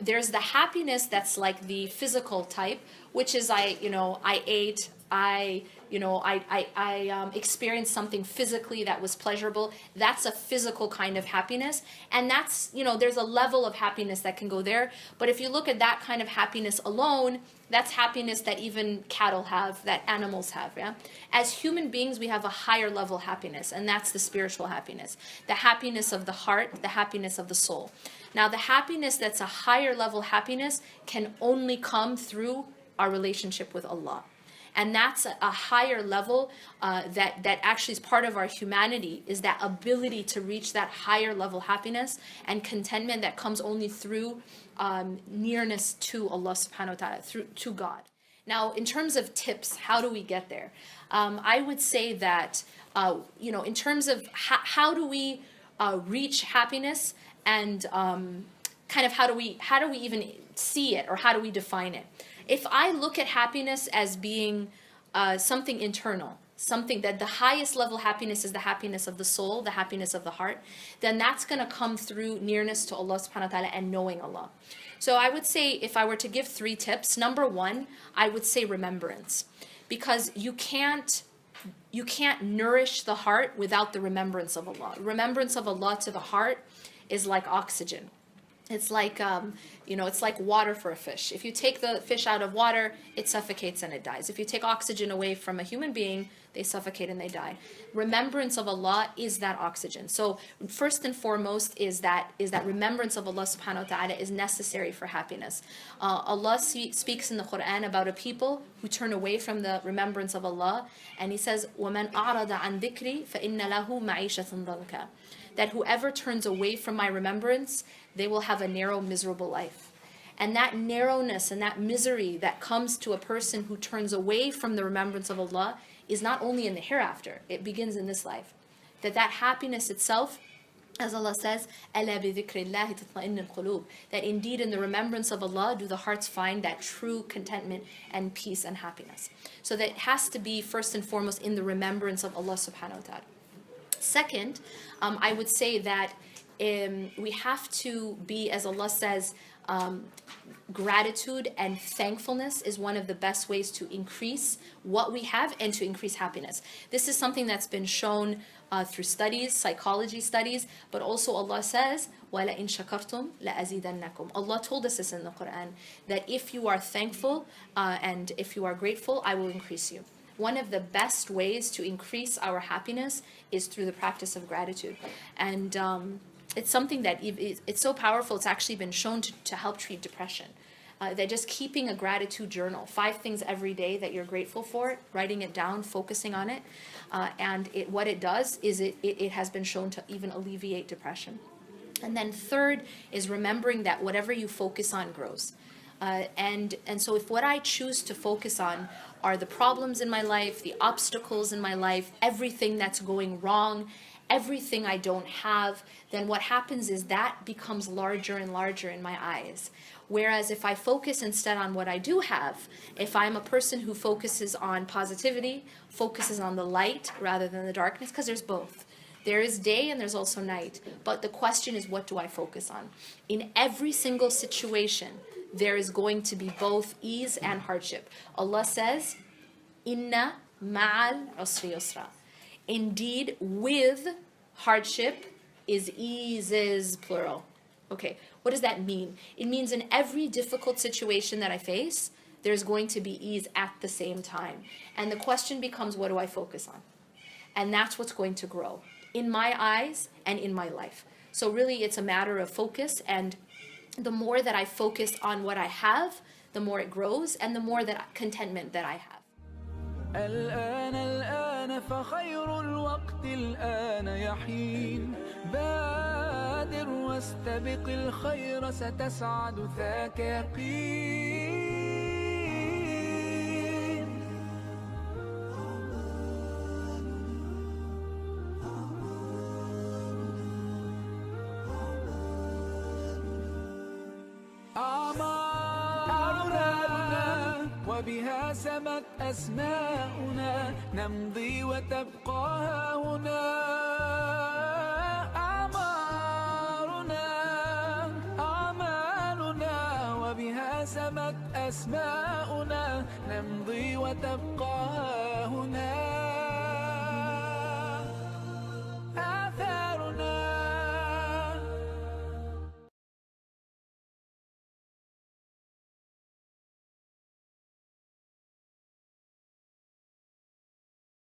there's the happiness that's like the physical type, which is I ate, I experienced something physically that was pleasurable. That's a physical kind of happiness. And that's, there's a level of happiness that can go there. But if you look at that kind of happiness alone, that's happiness that even cattle have, that animals have, yeah? As human beings, we have a higher level happiness, and that's the spiritual happiness. The happiness of the heart, the happiness of the soul. Now, the happiness that's a higher level happiness can only come through our relationship with Allah. And that's a higher level that actually is part of our humanity, is that ability to reach that higher level happiness and contentment that comes only through nearness to Allah subhanahu wa ta'ala, to God. Now, in terms of tips, how do we get there? I would say that, in terms of how do we reach happiness, and kind of how do we even see it, or how do we define it? If I look at happiness as being something internal, something that the highest level happiness is the happiness of the soul, the happiness of the heart, then that's going to come through nearness to Allah subhanahu wa ta'ala and knowing Allah. So I would say, if I were to give 3 tips, number 1, I would say remembrance. Because you can't nourish the heart without the remembrance of Allah. Remembrance of Allah to the heart is like oxygen. It's like, it's like water for a fish. If you take the fish out of water, it suffocates and it dies. If you take oxygen away from a human being, they suffocate and they die. Remembrance of Allah is that oxygen. So first and foremost is that remembrance of Allah subhanahu wa ta'ala is necessary for happiness. Allah speaks in the Quran about a people who turn away from the remembrance of Allah, and He says, وَمَنْ أَعْرَضَ عَنْ ذِكْرِي فَإِنَّ لَهُ مَعِيشَةً ضَنْكًا. That whoever turns away from my remembrance, they will have a narrow, miserable life. And that narrowness and that misery that comes to a person who turns away from the remembrance of Allah is not only in the hereafter, it begins in this life. That happiness itself, as Allah says, أَلَا بِذِكْرِ اللَّهِ تَطْمَئِنُّ الْقُلُوبُ, that indeed in the remembrance of Allah do the hearts find that true contentment and peace and happiness. So that it has to be first and foremost in the remembrance of Allah subhanahu wa ta'ala. Second, I would say that we have to be, as Allah says, gratitude and thankfulness is one of the best ways to increase what we have and to increase happiness. This is something that's been shown through studies, psychology studies, but also Allah says, وَلَئِن شَكَرْتُمْ لَأَزِيدَنَّكُمْ. Allah told us this in the Quran, that if you are thankful and if you are grateful, I will increase you. One of the best ways to increase our happiness is through the practice of gratitude. And it's something that it's so powerful, it's actually been shown to help treat depression. That just keeping a gratitude journal, 5 things every day that you're grateful for, writing it down, focusing on it, and what it does is it has been shown to even alleviate depression. And then third is remembering that whatever you focus on grows. And so if what I choose to focus on are the problems in my life, the obstacles in my life, everything that's going wrong, everything I don't have, then what happens is that becomes larger and larger in my eyes. Whereas if I focus instead on what I do have, if I'm a person who focuses on positivity, focuses on the light rather than the darkness, because there's both. There is day and there's also night. But the question is, what do I focus on? In every single situation, there is going to be both ease and hardship. Allah says, Inna ma'al usri yusra. Indeed, with hardship is eases, plural. Okay, what does that mean? It means in every difficult situation that I face, there's going to be ease at the same time. And the question becomes, what do I focus on? And that's what's going to grow in my eyes and in my life. So really, it's a matter of focus, and the more that I focus on what I have, the more it grows, and the more that contentment that I have. الآن فخير الوقت الآن يحين بادر واستبق الخير ستسعد ذاك يقين وبها سمت أسماؤنا نمضي وتبقى هنا أعمارنا أعمالنا تقاسمت أسماؤنا نمضي وتبقى